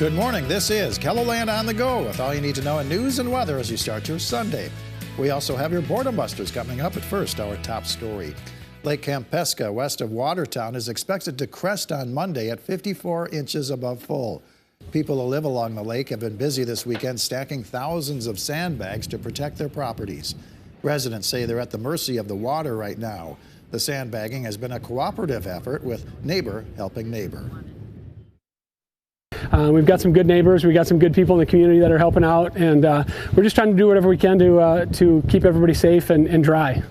Good morning. This is KELOLAND On The Go with all you need to know in news and weather as you start your Sunday. We also have your Boredom Busters coming up. At first, our top story. Lake Campesca, west of Watertown, is expected to crest on Monday at 54 inches above full. People who live along the lake have been busy this weekend stacking thousands of sandbags to protect their properties. Residents say they're at the mercy of the water right now. The sandbagging has been a cooperative effort with neighbor helping neighbor. We've got some good neighbors, we've got some good people in the community that are helping out, and we're just trying to do whatever we can to keep everybody safe and dry.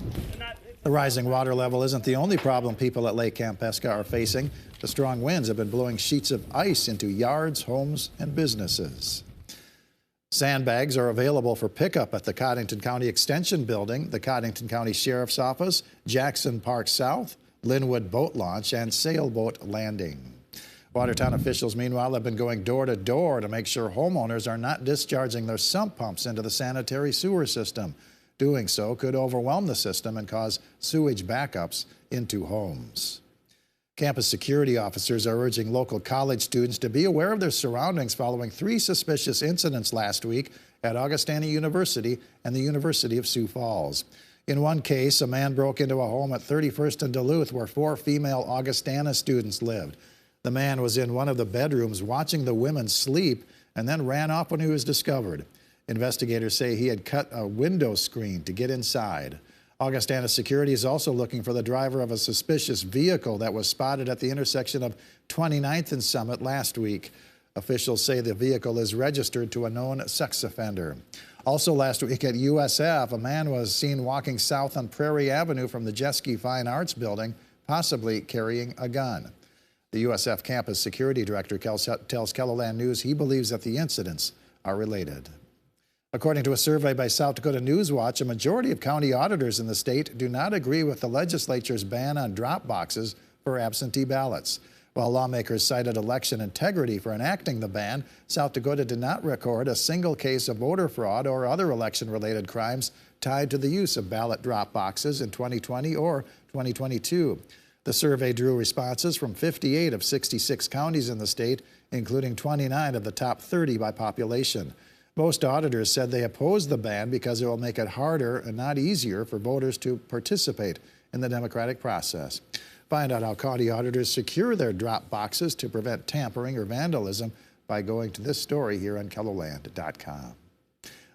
The rising water level isn't the only problem people at Lake Campesca are facing. The strong winds have been blowing sheets of ice into yards, homes, and businesses. Sandbags are available for pickup at the Cottington County Extension Building, the Cottington County Sheriff's Office, Jackson Park South, Linwood Boat Launch, and Sailboat Landing. Watertown officials, meanwhile, have been going door to door to make sure homeowners are not discharging their sump pumps into the sanitary sewer system. Doing so could overwhelm the system and cause sewage backups into homes. Campus security officers are urging local college students to be aware of their surroundings following 3 suspicious incidents last week at Augustana University and the University of Sioux Falls. In one case, a man broke into a home at 31st and Duluth where 4 female Augustana students lived. The man was in one of the bedrooms watching the women sleep and then ran off when he was discovered. Investigators say he had cut a window screen to get inside. Augustana Security is also looking for the driver of a suspicious vehicle that was spotted at the intersection of 29th and Summit last week. Officials say the vehicle is registered to a known sex offender. Also last week at USF, a man was seen walking south on Prairie Avenue from the Jeske Fine Arts Building, possibly carrying a gun. The USF campus security director tells KELOLAND News he believes that the incidents are related. According to a survey by South Dakota News Watch, a majority of county auditors in the state do not agree with the legislature's ban on drop boxes for absentee ballots. While lawmakers cited election integrity for enacting the ban, South Dakota did not record a single case of voter fraud or other election-related crimes tied to the use of ballot drop boxes in 2020 or 2022. The survey drew responses from 58 of 66 counties in the state, including 29 of the top 30 by population. Most auditors said they oppose the ban because it will make it harder and not easier for voters to participate in the democratic process. Find out how county auditors secure their drop boxes to prevent tampering or vandalism by going to this story here on KELOLAND.com.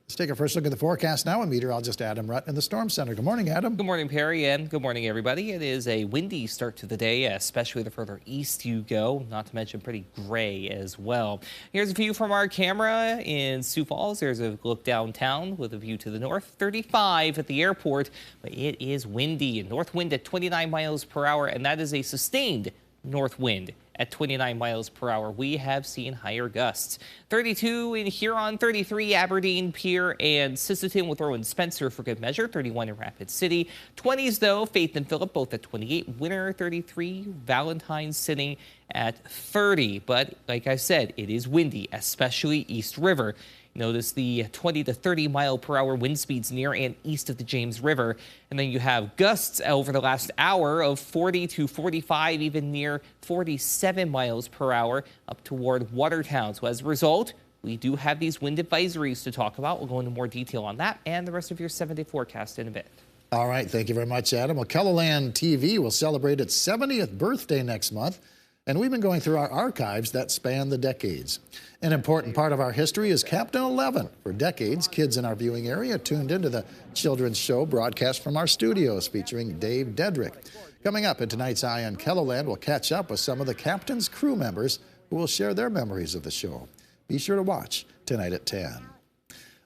Let's take a first look at the forecast now with meteorologist Adam Rutt in the Storm Center. Good morning, Adam. Good morning, Perry, and good morning, everybody. It is a windy start to the day, especially the further east you go, not to mention pretty gray as well. Here's a view from our camera in Sioux Falls. There's a look downtown with a view to the north. 35 at the airport, but it is windy. North wind at 29 miles per hour, and that is a sustained north wind. At 29 miles per hour, we have seen higher gusts. 32 in Huron, 33 Aberdeen, Pierre, and Sisseton with Rowan Spencer for good measure. 31 in Rapid City. 20s, though, Faith and Phillip both at 28. Winter, 33. Valentine sitting at 30. But like I said, it is windy, especially East River. Notice the 20 to 30 mile per hour wind speeds near and east of the James River. And then you have gusts over the last hour of 40 to 45, even near 47 miles per hour up toward Watertown. So as a result, we do have these wind advisories to talk about. We'll go into more detail on that and the rest of your 7-day forecast in a bit. All right. Thank you very much, Adam. Well, KELOLAND TV will celebrate its 70th birthday next month. And we've been going through our archives that span the decades. An important part of our history is Captain 11. For decades, kids in our viewing area tuned into the children's show broadcast from our studios featuring Dave Dedrick. Coming up in tonight's Eye on KELOLAND, we'll catch up with some of the Captain's crew members who will share their memories of the show. Be sure to watch tonight at 10.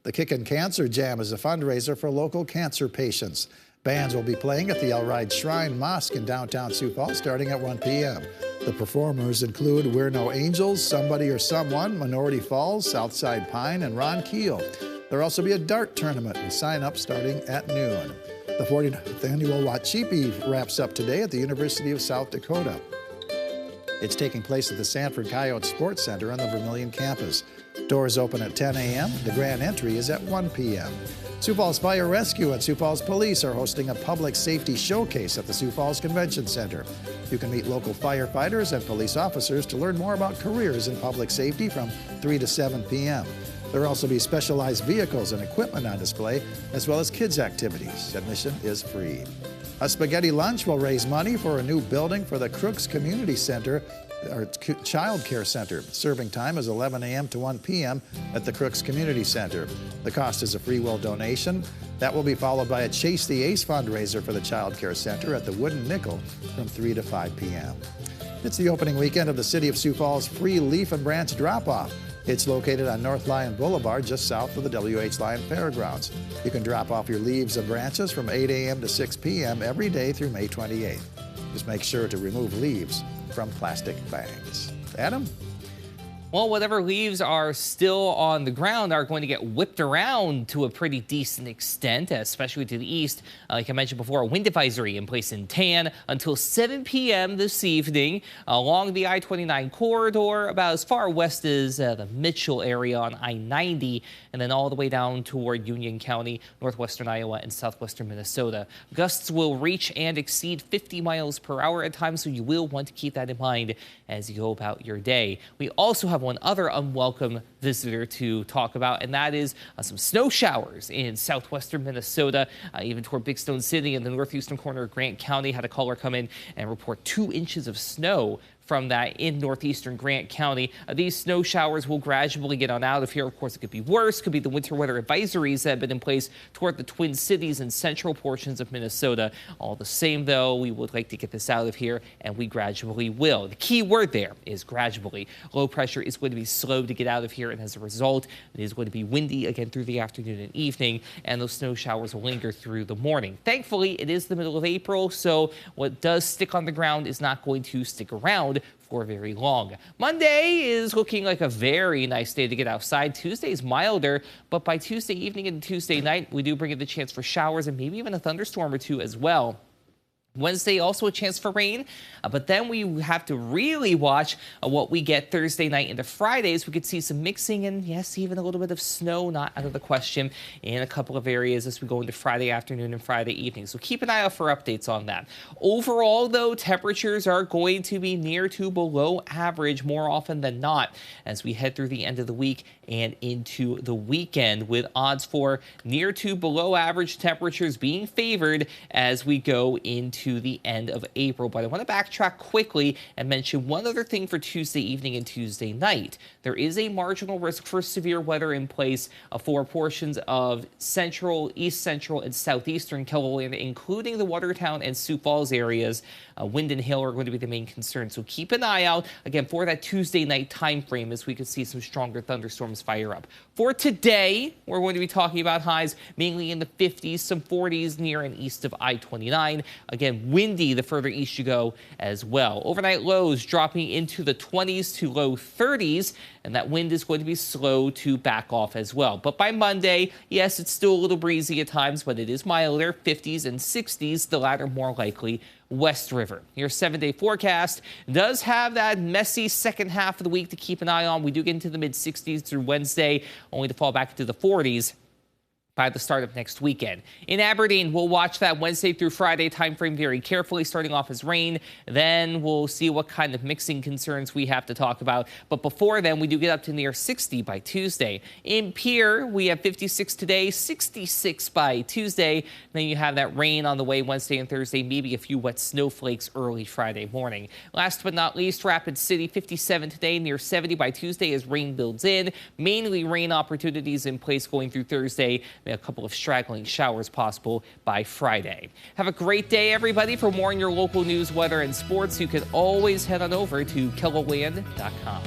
The Kickin' Cancer Jam is a fundraiser for local cancer patients. Bands will be playing at the Elride Shrine Mosque in downtown Sioux Falls starting at 1 p.m. The performers include We're No Angels, Somebody or Someone, Minority Falls, Southside Pine, and Ron Keel. There'll also be a dart tournament with sign-up starting at noon. The 49th annual Wachipi wraps up today at the University of South Dakota. It's taking place at the Sanford Coyote Sports Center on the Vermilion campus. Doors open at 10 a.m. The grand entry is at 1 p.m. Sioux Falls Fire Rescue and Sioux Falls Police are hosting a public safety showcase at the Sioux Falls Convention Center. You can meet local firefighters and police officers to learn more about careers in public safety from 3 to 7 p.m. There will also be specialized vehicles and equipment on display, as well as kids' activities. Admission is free. A spaghetti lunch will raise money for a new building for the Crooks Community Center, or Child Care Center. Serving time is 11 a.m. to 1 p.m. at the Crooks Community Center. The cost is a free will donation. That will be followed by a Chase the Ace fundraiser for the Child Care Center at the Wooden Nickel from 3 to 5 p.m. It's the opening weekend of the City of Sioux Falls free leaf and branch drop-off. It's located on North Lyon Boulevard, just south of the W.H. Lyon Fairgrounds. You can drop off your leaves and branches from 8 a.m. to 6 p.m. every day through May 28th. Just make sure to remove leaves from plastic bags. Adam? Well, whatever leaves are still on the ground are going to get whipped around to a pretty decent extent, especially to the east. Like I mentioned before, a wind advisory in place in Tan until 7 p.m. this evening along the I-29 corridor, about as far west as the Mitchell area on I-90, and then all the way down toward Union County, northwestern Iowa, and southwestern Minnesota. Gusts will reach and exceed 50 miles per hour at times, so you will want to keep that in mind as you go about your day. We also have one other unwelcome visitor to talk about, and that is some snow showers in southwestern Minnesota, even toward Big Stone City in the northeastern corner of Grant County. Had a caller come in and report 2 inches of snow from that in northeastern Grant County. These snow showers will gradually get on out of here. Of course, it could be worse. Could be the winter weather advisories that have been in place toward the Twin Cities and central portions of Minnesota. All the same, though, we would like to get this out of here, and we gradually will. The key word there is gradually. Low pressure is going to be slow to get out of here, and as a result, it is going to be windy again through the afternoon and evening, and those snow showers will linger through the morning. Thankfully, it is the middle of April, so what does stick on the ground is not going to stick around for very long. Monday is looking like a very nice day to get outside. Tuesday is milder, but by Tuesday evening and Tuesday night, we do bring in the chance for showers and maybe even a thunderstorm or two as well. Wednesday, also a chance for rain, but then we have to really watch what we get Thursday night into Fridays. We could see some mixing and, yes, even a little bit of snow, not out of the question, in a couple of areas as we go into Friday afternoon and Friday evening. So keep an eye out for updates on that. Overall, though, temperatures are going to be near to below average more often than not as we head through the end of the week and into the weekend, with odds for near to below average temperatures being favored as we go into the end of April. But I want to backtrack quickly and mention one other thing for Tuesday evening and Tuesday night. There is a marginal risk for severe weather in place for portions of central, east central, and southeastern KELOLAND, including the Watertown and Sioux Falls areas. Wind and hail are going to be the main concern. So keep an eye out, again, for that Tuesday night time frame as we could see some stronger thunderstorms fire up. For today, we're going to be talking about highs mainly in the 50s, some 40s near and east of I-29. Again, windy the further east you go as well. Overnight lows dropping into the 20s to low 30s, and that wind is going to be slow to back off as well. But by Monday, yes, it's still a little breezy at times, but it is milder, 50s and 60s, the latter more likely West River. Your 7-day forecast does have that messy second half of the week to keep an eye on. We do get into the mid-60s through Wednesday, only to fall back into the 40s by the start of next weekend. In Aberdeen, we'll watch that Wednesday through Friday time frame very carefully, starting off as rain. Then we'll see what kind of mixing concerns we have to talk about. But before then, we do get up to near 60 by Tuesday. In Pierre, we have 56 today, 66 by Tuesday. Then you have that rain on the way Wednesday and Thursday, maybe a few wet snowflakes early Friday morning. Last but not least, Rapid City, 57 today, near 70 by Tuesday as rain builds in. Mainly rain opportunities in place going through Thursday. A couple of straggling showers possible by Friday. Have a great day, everybody. For more on your local news, weather, and sports, you can always head on over to KELOLAND.com.